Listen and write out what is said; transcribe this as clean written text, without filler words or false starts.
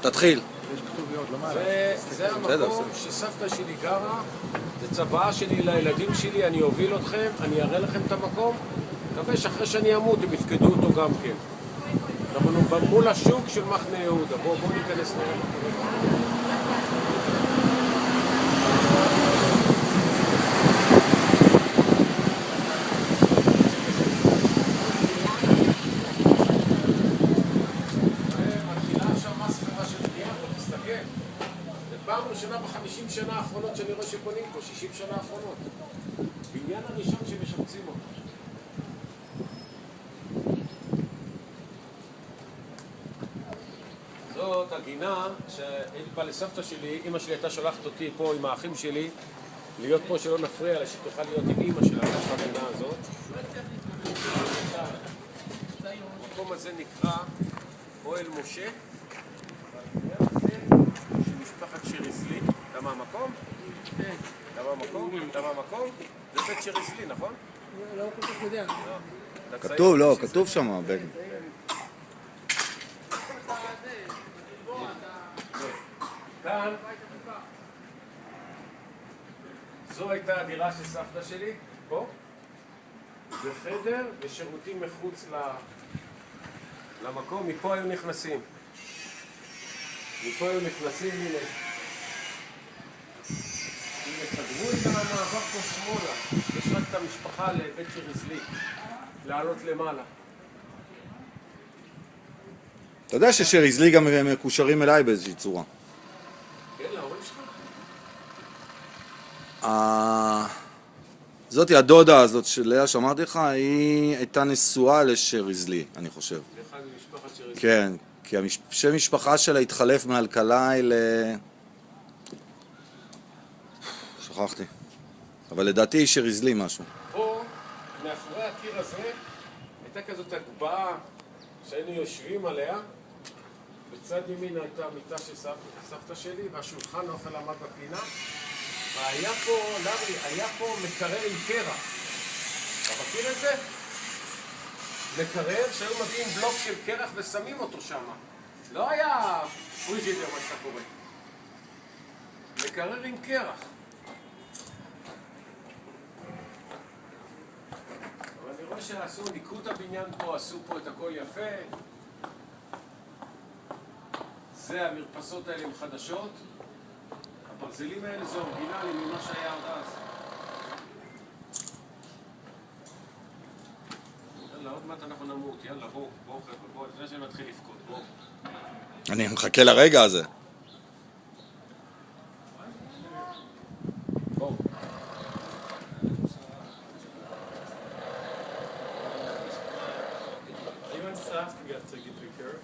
תתחיל. זה המקום שסבתא שלי גרה, זה צוואה שלי לילדים שלי, אני אוביל אתכם, אני אראה לכם את המקום, מקווה שאחרי שאני אמות הם יפקדו אותו גם כן. אנחנו מול השוק של מחנה יהודה, בואו ניכנס נראה מה קורה. פעם ראשונה ב50 שנה האחרונות שאני רואה שבונים פה, 60 שנה האחרונות. בניין הראשון שמשפצים אותו. זאת הגינה שהייתי בא לסבתא שלי, אמא שלי הייתה שולחת אותי פה עם האחים שלי, להיות פה שלא נפריע לה, שתוכל להיות עם אמא שלה, בתוך הגינה הזאת. המקום הזה נקרא אוהל משה. משפחת שריסלי, אתה מהמקום? כן. אתה מהמקום? זה בית שריסלי, נכון? לא כל כך יודע. כתוב, לא, כתוב שם, בן. כאן, זו הייתה הדירה של סבתא שלי, פה. זה חדר ושירותים מחוץ למקום, מפה היו נכנסים. הנה, סגרו את המעבר פה שמאלה, יש רק את המשפחה לבית שריסלי, לעלות למעלה. אתה יודע ששריסלי גם מקושרים אליי באיזושהי צורה. כן, להורים שלך? זאתי הדודה הזאת של לאה שאמרתי לך, היא הייתה נשואה לשריסלי, אני חושב. אחד ממשפחת שריסלי. כן. כי השם משפחה שלה התחלף מאלקלעי שכחתי. אבל לדעתי היא שריסלי משהו. פה, מאחורי הקיר הזה, הייתה כזאת הגבעה שהיינו יושבים עליה. בצד ימין הייתה מיטה של סבתא שלי, והשולחן האוכל עמד בפינה. והיה פה, לרי, היה פה מקרר עם קרח. אתה מכיר את זה? מקרר שהיו מביאים בלוק של קרח ושמים אותו שם. לא היה פריג'ידר מה שאתה קורא. מקרר עם קרח. אבל אני רואה שעשו, ניקו את הבניין פה, עשו פה את הכל יפה. זה המרפסות האלה עם חדשות. הברזלים האלה זה אורגינלי ממה שהיה עד אז. יאללה, עוד מעט אנחנו נמות, יאללה, בואו, חבר'ה, לפני שנתחיל לבכות, בואו. אני מחכה לרגע הזה. בואו. Anyone staff can get to take care of?